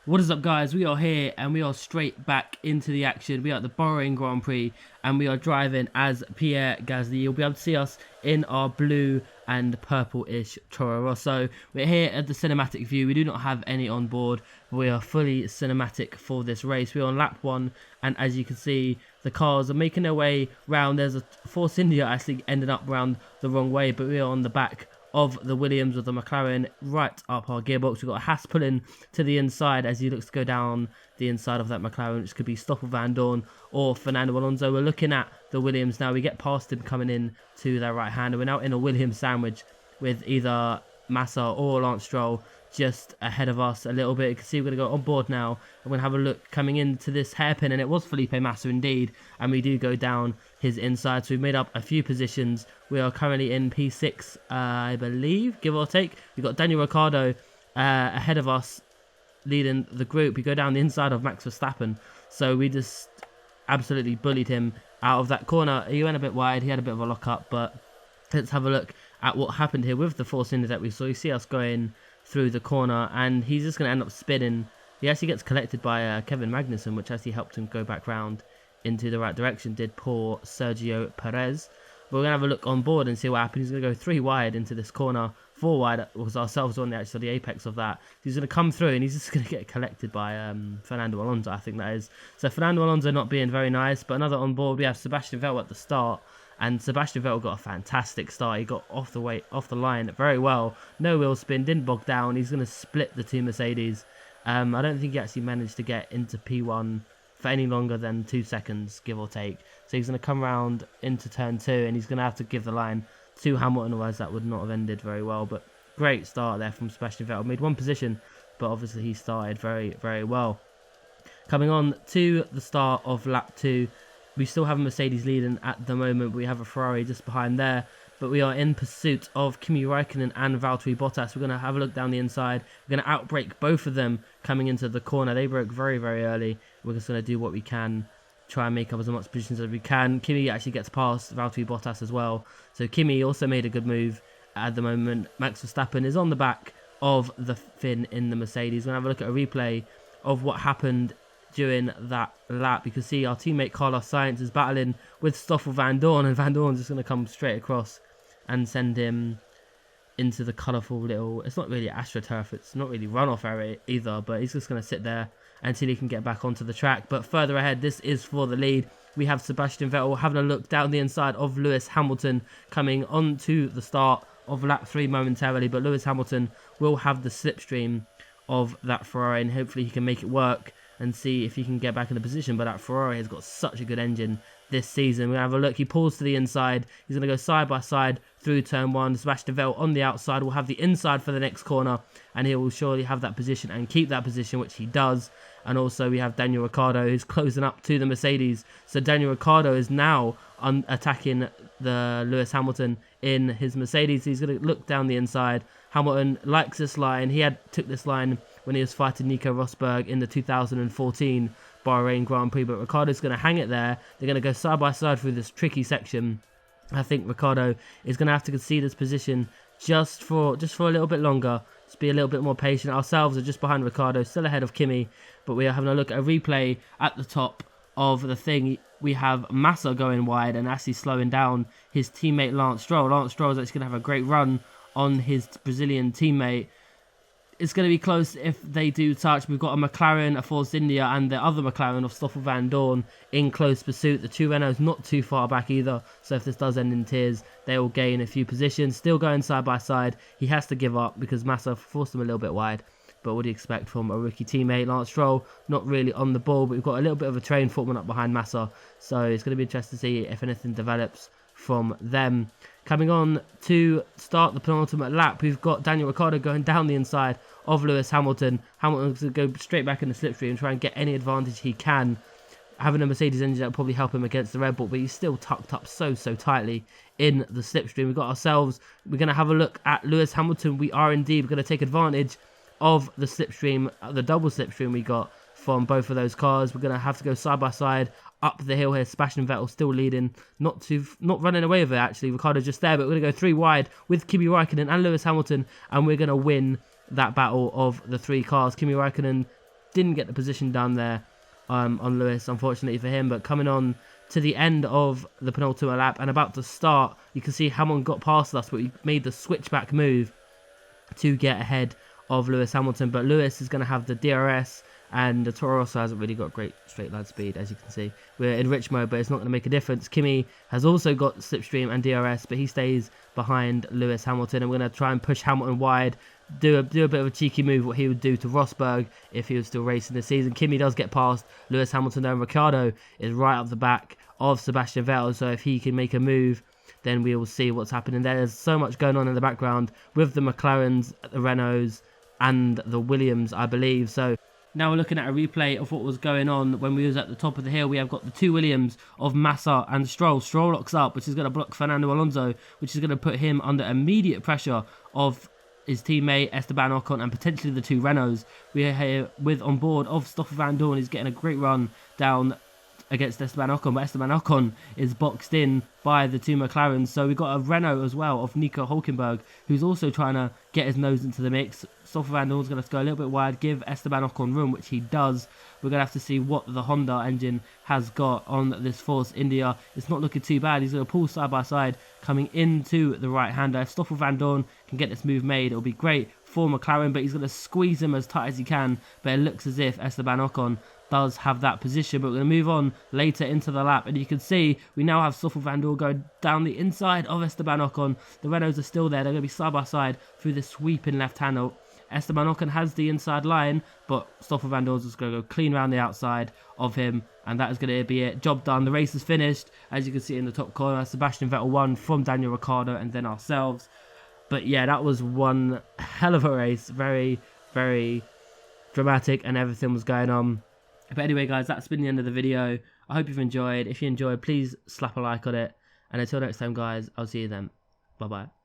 What is up, guys? We are here and we are straight back into the action. We are at the Bahrain Grand Prix and we are driving as Pierre Gasly. You'll be able to see us in our blue and purple-ish Toro Rosso. We're here at the cinematic view. We do not have any on board. We are fully cinematic for this race. We're on lap 1 and as you can see, the cars are making their way round. There's a Force India actually ended up round the wrong way, but we are on the back of the Williams with the McLaren right up our gearbox. We've got a Haas pulling to the inside as he looks to go down the inside of that McLaren, which could be Stoffel Van Dorn or Fernando Alonso. We're looking at the Williams now. We get past him coming in to their right hand. We're now in a Williams sandwich with either Massa or Lance Stroll just ahead of us a little bit. You can see we're going to go on board now. I'm going to have a look coming into this hairpin, and it was Felipe Massa indeed, and we do go down his inside. So we've made up a few positions. We are currently in P6, I believe, give or take. We've got Daniel Ricciardo ahead of us leading the group. We go down the inside of Max Verstappen, so we just absolutely bullied him out of that corner. He went a bit wide, he had a bit of a lock up, but let's have a look at what happened here with the Force India that we saw. You see us going through the corner and he's just going to end up spinning. He actually gets collected by Kevin Magnussen, which actually helped him go back round into the right direction, did poor Sergio Perez. But we're going to have a look on board and see what happens. He's going to go 3 wide into this corner, 4 wide, because ourselves on the apex of that. He's going to come through and he's just going to get collected by Fernando Alonso, I think that is. So Fernando Alonso not being very nice, but another on board. We have Sebastian Vettel at the start. And Sebastian Vettel got a fantastic start. He got off the line very well. No wheel spin, didn't bog down. He's going to split the two Mercedes. I don't think he actually managed to get into P1 for any longer than 2 seconds, give or take. So he's going to come round into turn 2 and he's going to have to give the line to Hamilton, otherwise that would not have ended very well. But great start there from Sebastian Vettel. Made 1 position, but obviously he started very, very well. Coming on to the start of lap 2. We still have a Mercedes leading at the moment. We have a Ferrari just behind there. But we are in pursuit of Kimi Räikkönen and Valtteri Bottas. We're going to have a look down the inside. We're going to outbrake both of them coming into the corner. They broke very, very early. We're just going to do what we can, try and make up as much positions as we can. Kimi actually gets past Valtteri Bottas as well. So Kimi also made a good move at the moment. Max Verstappen is on the back of the Finn in the Mercedes. We're going to have a look at a replay of what happened during that lap. You can see our teammate Carlos Sainz is battling with Stoffel Van Dorn, and Van Dorn's just going to come straight across and send him into the colourful little, it's not really AstroTurf, it's not really runoff area either, but he's just going to sit there until he can get back onto the track. But further ahead, this is for the lead. We have Sebastian Vettel having a look down the inside of Lewis Hamilton coming onto the start of lap 3 momentarily, but Lewis Hamilton will have the slipstream of that Ferrari and hopefully he can make it work and see if he can get back in the position. But that Ferrari has got such a good engine this season. We're going to have a look. He pulls to the inside. He's going to go side by side through turn 1. Sebastian Vettel on the outside will have the inside for the next corner, and he will surely have that position and keep that position, which he does. And also we have Daniel Ricciardo who's closing up to the Mercedes. So Daniel Ricciardo is now attacking the Lewis Hamilton in his Mercedes. He's going to look down the inside. Hamilton likes this line. He took this line when he was fighting Nico Rosberg in the 2014 Bahrain Grand Prix, but Ricciardo's going to hang it there. They're going to go side by side through this tricky section. I think Ricciardo is going to have to concede his position just for a little bit longer. Just be a little bit more patient. Ourselves are just behind Ricciardo, still ahead of Kimi, but we are having a look at a replay at the top of the thing. We have Massa going wide and actually slowing down his teammate Lance Stroll. Lance Stroll is actually going to have a great run on his Brazilian teammate. It's going to be close if they do touch. We've got a McLaren, a Force India, and the other McLaren of Stoffel Van Dorn in close pursuit. The 2 Renaults not too far back either, so if this does end in tears, they will gain a few positions. Still going side by side. He has to give up because Massa forced him a little bit wide. But what do you expect from a rookie teammate? Lance Stroll not really on the ball, but we've got a little bit of a train footman up behind Massa, so it's going to be interesting to see if anything develops from them. Coming on to start the penultimate lap, we've got Daniel Ricciardo going down the inside of Lewis Hamilton. Hamilton's going to go straight back in the slipstream and try and get any advantage he can. Having a Mercedes engine that will probably help him against the Red Bull, but he's still tucked up so tightly in the slipstream. We've got ourselves, we're going to have a look at Lewis Hamilton. We are indeed going to take advantage of the slipstream, the double slipstream we got from both of those cars. We're going to have to go side by side up the hill here. Sebastian Vettel still leading, not running away with it actually. Ricciardo's just there, but we're going to go 3 wide with Kimi Räikkönen and Lewis Hamilton, and we're going to win that battle of the 3 cars. Kimi Räikkönen didn't get the position down there on Lewis, unfortunately for him. But coming on to the end of the penultimate lap and about to start, you can see Hamilton got past us, but he made the switchback move to get ahead of Lewis Hamilton. But Lewis is going to have the DRS, and the Toro Rosso hasn't really got great straight line speed, as you can see. We're in rich mode, but it's not going to make a difference. Kimi has also got slipstream and DRS, but he stays behind Lewis Hamilton, and we're going to try and push Hamilton wide, do a bit of a cheeky move, what he would do to Rosberg if he was still racing this season. Kimi does get past Lewis Hamilton, and Ricciardo is right up the back of Sebastian Vettel, so if he can make a move, then we will see what's happening there. There's so much going on in the background with the McLarens, the Renaults, and the Williams, I believe. So now we're looking at a replay of what was going on when we was at the top of the hill. We have got the two Williams of Massa and Stroll. Stroll locks up, which is going to block Fernando Alonso, which is going to put him under immediate pressure of his teammate Esteban Ocon and potentially the two Renaults. We are here with Onboard of Stoffel Vandoorne. He's getting a great run down against Esteban Ocon, but Esteban Ocon is boxed in by the two McLarens. So we've got a Renault as well of Nico Hülkenberg, who's also trying to get his nose into the mix. Stoffel Vandoorne's going to go a little bit wide, give Esteban Ocon room, which he does. We're going to have to see what the Honda engine has got on this Force India. It's not looking too bad. He's going to pull side by side, coming into the right-hander. If Stoffel Vandoorne can get this move made, it'll be great for McLaren, but he's going to squeeze him as tight as he can. But it looks as if Esteban Ocon does have that position, but we're going to move on later into the lap, and you can see we now have Stoffel Vandoorne going down the inside of Esteban Ocon. The Renaults are still there. They're going to be side by side through the sweeping left-hander. Esteban Ocon has the inside line, but Stoffel Vandoorne's just going to go clean around the outside of him, and that is going to be it. Job done. The race is finished. As you can see in the top corner, Sebastian Vettel won from Daniel Ricciardo and then ourselves. But yeah, that was one hell of a race. Very, very dramatic, and everything was going on. But anyway, guys, that's been the end of the video. I hope you've enjoyed. If you enjoyed, please slap a like on it. And until next time, guys, I'll see you then. Bye-bye.